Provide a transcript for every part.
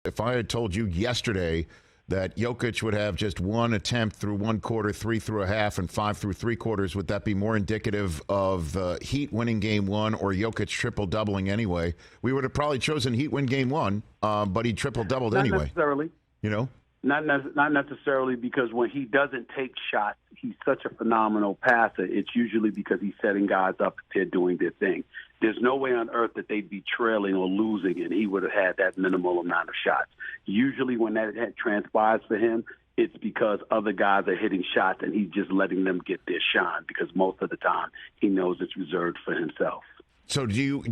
If I had told you yesterday that Jokic would have just one attempt through one quarter, 3 through a half, and 5 through 3 quarters, would that be more indicative of the Heat winning game one or Jokic triple-doubling anyway? We would have probably chosen Heat win game one, but he triple-doubled anyway. Not necessarily. You know? Not necessarily, because when he doesn't take shots, he's such a phenomenal passer. It's usually because he's setting guys up if they're doing their thing. There's no way on earth that they'd be trailing or losing, and he would have had that minimal amount of shots. Usually when that transpires for him, it's because other guys are hitting shots, and he's just letting them get their shine, because most of the time he knows it's reserved for himself. So do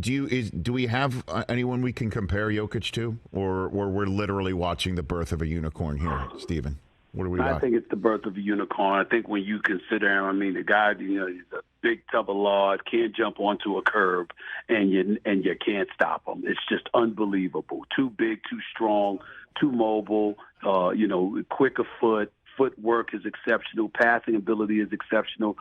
we have anyone we can compare Jokic to, or we're literally watching the birth of a unicorn here, Stephen? What do we got? I think it's the birth of a unicorn. I think when you consider him, I mean, the guy, he's a big tub of lard, can't jump onto a curb, and you can't stop him. It's just unbelievable. Too big, too strong, too mobile. Quick of foot. Footwork is exceptional. Passing ability is exceptional.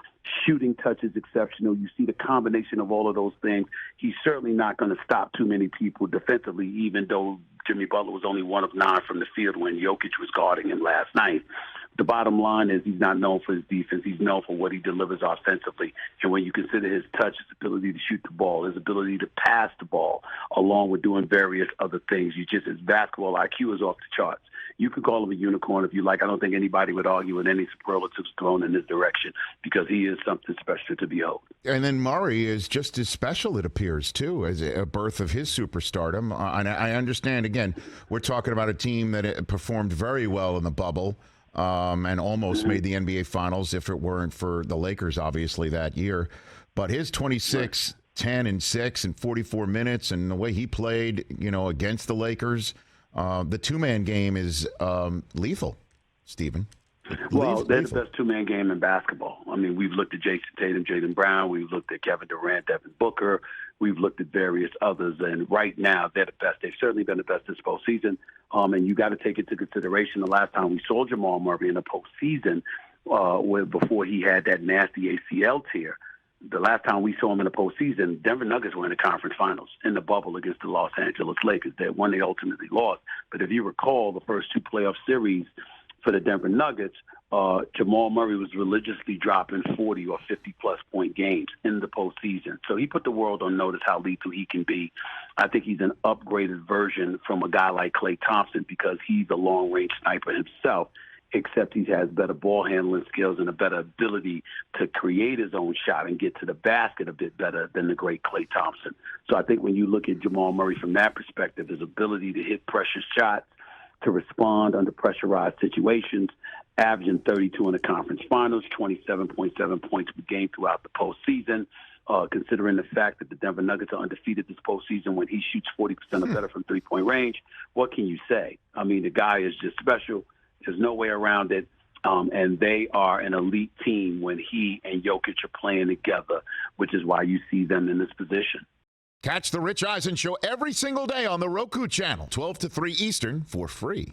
Shooting touch is exceptional. You see the combination of all of those things. He's certainly not going to stop too many people defensively, even though Jimmy Butler was only 1 of 9 from the field when Jokic was guarding him last night. The bottom line is he's not known for his defense. He's known for what he delivers offensively. And when you consider his touch, his ability to shoot the ball, his ability to pass the ball, along with doing various other things, his basketball IQ is off the charts. You could call him a unicorn if you like. I don't think anybody would argue with any superlatives thrown in this direction, because he is something special to behold. And then Murray is just as special, it appears, too, as a birth of his superstardom. And I understand, again, we're talking about a team that performed very well in the bubble and almost made the NBA Finals if it weren't for the Lakers, obviously, that year. But his 26, 10, and 6 in 44 minutes and the way he played, against the Lakers, the two-man game is lethal, Stephen. Well, they're the best two-man game in basketball. I mean, we've looked at Jason Tatum, Jaylen Brown. We've looked at Kevin Durant, Devin Booker. We've looked at various others, and right now they're the best. They've certainly been the best this postseason, and you got to take into consideration the last time we saw Jamal Murray in the postseason, before he had that nasty ACL tear. The last time we saw him in the postseason, Denver Nuggets were in the conference finals in the bubble against the Los Angeles Lakers. They won, they ultimately lost. But if you recall, the first 2 playoff series for the Denver Nuggets, Jamal Murray was religiously dropping 40 or 50-plus point games in the postseason. So he put the world on notice how lethal he can be. I think he's an upgraded version from a guy like Klay Thompson, because he's a long-range sniper himself, except he has better ball handling skills and a better ability to create his own shot and get to the basket a bit better than the great Klay Thompson. So I think when you look at Jamal Murray from that perspective, his ability to hit pressure shots, to respond under pressurized situations, averaging 32 in the conference finals, 27.7 points per game throughout the postseason. Considering the fact that the Denver Nuggets are undefeated this postseason when he shoots 40% or better from three-point range, what can you say? I mean, the guy is just special. There's no way around it. And they are an elite team when he and Jokic are playing together, which is why you see them in this position. Catch the Rich Eisen Show every single day on the Roku channel, 12 to 3 Eastern, for free.